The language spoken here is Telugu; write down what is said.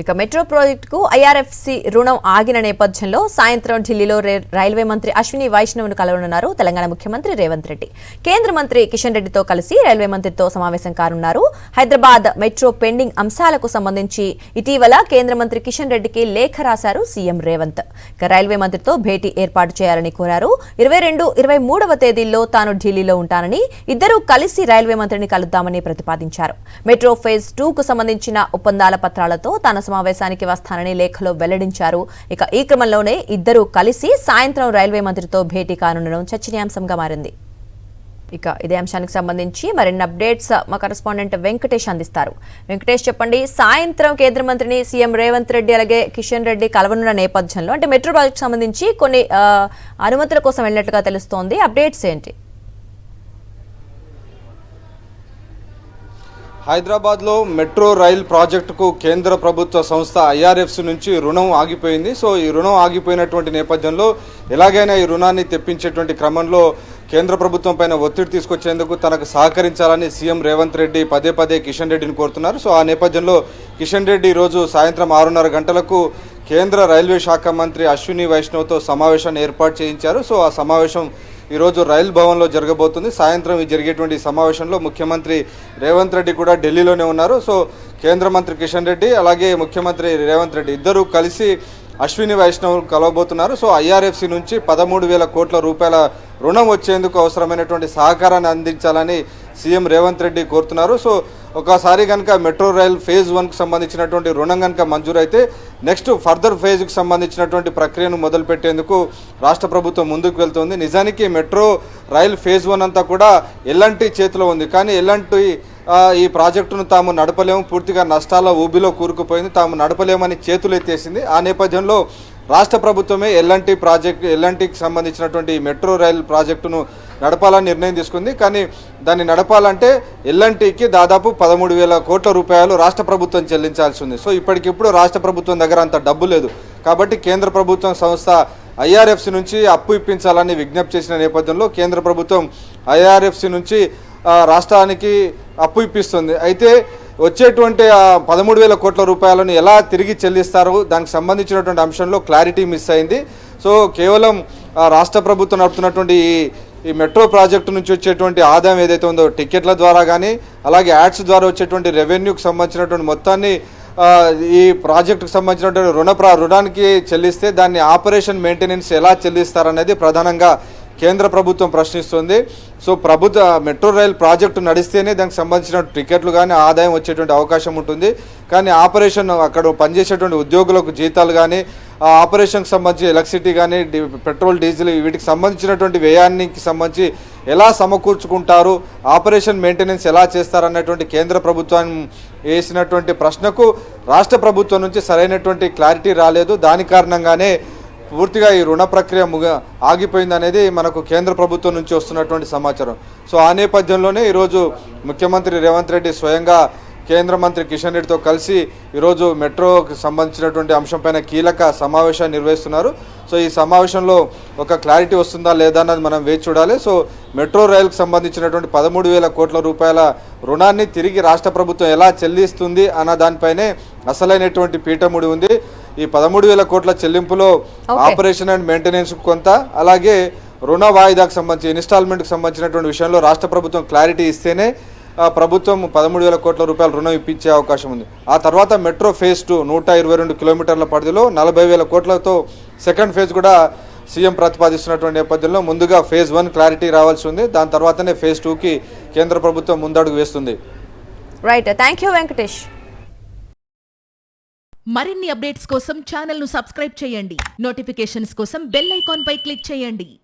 ఇక మెట్రో ప్రాజెక్టుకు ఐఆర్ఎఫ్సి రుణం ఆగిన నేపథ్యంలో సాయంత్రం ఢిల్లీలో రైల్వే మంత్రి అశ్విని వైష్ణవ్ను కలవనున్నారు తెలంగాణ ముఖ్యమంత్రి రేవంత్ రెడ్డి. కేంద్ర మంత్రి కిషన్ రెడ్డితో కలిసి రైల్వే మంత్రితో సమావేశం కానున్నారు. హైదరాబాద్ మెట్రో పెండింగ్ అంశాలకు సంబంధించి ఇటీవల కేంద్ర మంత్రి కిషన్ రెడ్డికి లేఖ రాశారు సీఎం రేవంత్. ఇక రైల్వే మంత్రితో భేటీ ఏర్పాటు చేయాలని కోరారు. 22, 23వ తేదీల్లో తాను ఢిల్లీలో ఉంటానని, ఇద్దరూ కలిసి రైల్వే మంత్రిని కలుద్దామని ప్రతిపాదించారు. మెట్రో ఫేజ్ 2కు సంబంధించిన ఒప్పందాల పత్రాలతో తాను సమావేశానికి వస్తానని లేఖలో వెల్లడించారు. ఇక ఈ క్రమంలోనే ఇద్దరూ కలిసి సాయంత్రం రైల్వే మంత్రితో భేటీ కానుండడం చర్చనీయాంశంగా మారింది. ఇక ఇదే అంశానికి సంబంధించి మరిన్ని అప్డేట్స్ మా కరెస్పాండెంట్ వెంకటేష్ అందిస్తారు. వెంకటేష్, చెప్పండి. సాయంత్రం కేంద్ర మంత్రిని సీఎం రేవంత్ రెడ్డి అలాగే కిషన్ రెడ్డి కలవనున్న నేపథ్యంలో అంటే మెట్రో ప్రాజెక్ట్ సంబంధించి కొన్ని అనుమతుల కోసం వెళ్ళినట్లుగా తెలుస్తోంది. అప్డేట్స్ ఏంటి? హైదరాబాద్లో మెట్రో రైల్ ప్రాజెక్టుకు కేంద్ర ప్రభుత్వ సంస్థ ఐఆర్ఎఫ్సి నుంచి రుణం ఆగిపోయింది. సో ఈ రుణం ఆగిపోయినటువంటి నేపథ్యంలో ఎలాగైనా ఈ రుణాన్ని తెప్పించేటువంటి క్రమంలో కేంద్ర ప్రభుత్వం పైన ఒత్తిడి తీసుకొచ్చేందుకు తనకు సహకరించాలని సీఎం రేవంత్ రెడ్డి పదే పదే కిషన్ రెడ్డిని కోరుతున్నారు. సో ఆ నేపథ్యంలో కిషన్ రెడ్డి ఈరోజు సాయంత్రం 6:30 గంటలకు కేంద్ర రైల్వే శాఖ మంత్రి అశ్విని వైష్ణవ్తో సమావేశాన్ని ఏర్పాటు చేయించారు. సో ఆ సమావేశం ఈరోజు రైల్ భవన్లో జరగబోతుంది. సాయంత్రం జరిగేటువంటి సమావేశంలో ముఖ్యమంత్రి రేవంత్ రెడ్డి కూడా ఢిల్లీలోనే ఉన్నారు. సో కేంద్ర మంత్రి కిషన్ రెడ్డి అలాగే ముఖ్యమంత్రి రేవంత్ రెడ్డి ఇద్దరూ కలిసి అశ్విని వైష్ణవ్ కలవబోతున్నారు. సో ఐఆర్ఎఫ్సి నుంచి 13,000 కోట్ల రూపాయల రుణం వచ్చేందుకు అవసరమైనటువంటి సహకారాన్ని అందించాలని సీఎం రేవంత్ రెడ్డి కోరుతున్నారు. సో ఒకసారి కనుక మెట్రో రైల్ ఫేజ్ 1కు సంబంధించినటువంటి రుణం కనుక మంజూరైతే నెక్స్ట్ ఫర్దర్ ఫేజ్కు సంబంధించినటువంటి ప్రక్రియను మొదలుపెట్టేందుకు రాష్ట్ర ప్రభుత్వం ముందుకు వెళ్తుంది. నిజానికి మెట్రో రైల్ ఫేజ్ 1 అంతా కూడా ఎల్ఎన్టీ చేతిలో ఉంది. కానీ ఎల్ఎన్టీ ఈ ప్రాజెక్టును తాము నడపలేము, పూర్తిగా నష్టాల ఊబిలో కూరుకుపోయింది, తాము నడపలేమని చేతులు ఎత్తేసింది. ఆ నేపథ్యంలో రాష్ట్ర ప్రభుత్వమే ఎల్ఎన్టీకి సంబంధించినటువంటి మెట్రో రైల్ ప్రాజెక్టును నడపాలని నిర్ణయం తీసుకుంది. కానీ దాన్ని నడపాలంటే ఎల్ఎన్టీకి దాదాపు 13,000 కోట్ల రూపాయలు రాష్ట్ర ప్రభుత్వం చెల్లించాల్సి ఉంది. సో ఇప్పటికిప్పుడు రాష్ట్ర ప్రభుత్వం దగ్గర అంత డబ్బు లేదు. కాబట్టి కేంద్ర ప్రభుత్వం సంస్థ ఐఆర్ఎఫ్సి నుంచి అప్పు ఇప్పించాలని విజ్ఞప్తి చేసిన నేపథ్యంలో కేంద్ర ప్రభుత్వం ఐఆర్ఎఫ్సి నుంచి రాష్ట్రానికి అప్పు ఇప్పిస్తుంది. అయితే వచ్చేటువంటి 13,000 కోట్ల రూపాయలను ఎలా తిరిగి చెల్లిస్తారో దానికి సంబంధించినటువంటి అంశంలో క్లారిటీ మిస్ అయింది. సో కేవలం రాష్ట్ర ప్రభుత్వం నడుపుతున్నటువంటి ఈ మెట్రో ప్రాజెక్టు నుంచి వచ్చేటువంటి ఆదాయం ఏదైతే ఉందో టికెట్ల ద్వారా కానీ అలాగే యాడ్స్ ద్వారా వచ్చేటువంటి రెవెన్యూకి సంబంధించినటువంటి మొత్తాన్ని ఈ ప్రాజెక్టుకు సంబంధించినటువంటి రుణానికి చెల్లిస్తే దాన్ని ఆపరేషన్ మెయింటెనెన్స్ ఎలా చెల్లిస్తారనేది ప్రధానంగా కేంద్ర ప్రభుత్వం ప్రశ్నిస్తుంది. సో మెట్రో రైల్ ప్రాజెక్టు నడిస్తేనే దానికి సంబంధించిన టికెట్లు కానీ ఆదాయం వచ్చేటువంటి అవకాశం ఉంటుంది. కానీ ఆపరేషన్ అక్కడ పనిచేసేటువంటి ఉద్యోగులకు జీతాలు కానీ ఆపరేషన్కి సంబంధించి ఎలక్ట్రిసిటీ కానీ పెట్రోల్ డీజిల్ వీటికి సంబంధించినటువంటి వ్యయానికి సంబంధించి ఎలా సమకూర్చుకుంటారు, ఆపరేషన్ మెయింటెనెన్స్ ఎలా చేస్తారన్నటువంటి కేంద్ర ప్రభుత్వం వేసినటువంటి ప్రశ్నకు రాష్ట్ర ప్రభుత్వం నుంచి సరైనటువంటి క్లారిటీ రాలేదు. దాని కారణంగానే పూర్తిగా ఈ రుణ ప్రక్రియ ఆగిపోయింది అనేది మనకు కేంద్ర ప్రభుత్వం నుంచి వస్తున్నటువంటి సమాచారం. సో ఆ నేపథ్యంలోనే ఈరోజు ముఖ్యమంత్రి రేవంత్ రెడ్డి స్వయంగా కేంద్ర మంత్రి కిషన్ రెడ్డితో కలిసి ఈరోజు మెట్రోకి సంబంధించినటువంటి అంశంపైన కీలక సమావేశాన్ని నిర్వహిస్తున్నారు. సో ఈ సమావేశంలో ఒక క్లారిటీ వస్తుందా లేదా అన్నది మనం వేచి చూడాలి. సో మెట్రో రైలుకు సంబంధించినటువంటి 13,000 కోట్ల రూపాయల రుణాన్ని తిరిగి రాష్ట్ర ప్రభుత్వం ఎలా చెల్లిస్తుంది అన్న దానిపైనే అసలైనటువంటి పీఠముడి ఉంది. ఈ 13,000 కోట్ల చెల్లింపులో ఆపరేషన్ అండ్ మెయింటెనెన్స్ కొంత, అలాగే రుణ వాయిదాకు సంబంధించి ఇన్స్టాల్మెంట్కి సంబంధించినటువంటి విషయంలో రాష్ట్ర ప్రభుత్వం క్లారిటీ ఇస్తేనే ప్రభుత్వం 13,000 కోట్ల రూపాయల రుణం ఇప్పించే అవకాశం ఉంది. ఆ తర్వాత మెట్రో ఫేజ్ 2 122 కిలోమీటర్ల పరిధిలో 40,000 కోట్లతో సెకండ్ ఫేజ్ కూడా సీఎం ప్రతిపాదిస్తున్నటువంటి నేపథ్యంలో ముందుగా ఫేజ్ 1 క్లారిటీ రావాల్సి ఉంది. దాని తర్వాతనే ఫేజ్ 2కి కేంద్ర ప్రభుత్వం ముందడుగు వేస్తుంది. Right, thank you Venkatesh. మరిన్ని అప్డేట్స్ కోసం ఛానల్ ను సబ్స్క్రైబ్ చేయండి. నోటిఫికేషన్స్ కోసం బెల్ ఐకాన్ పై క్లిక్ చేయండి.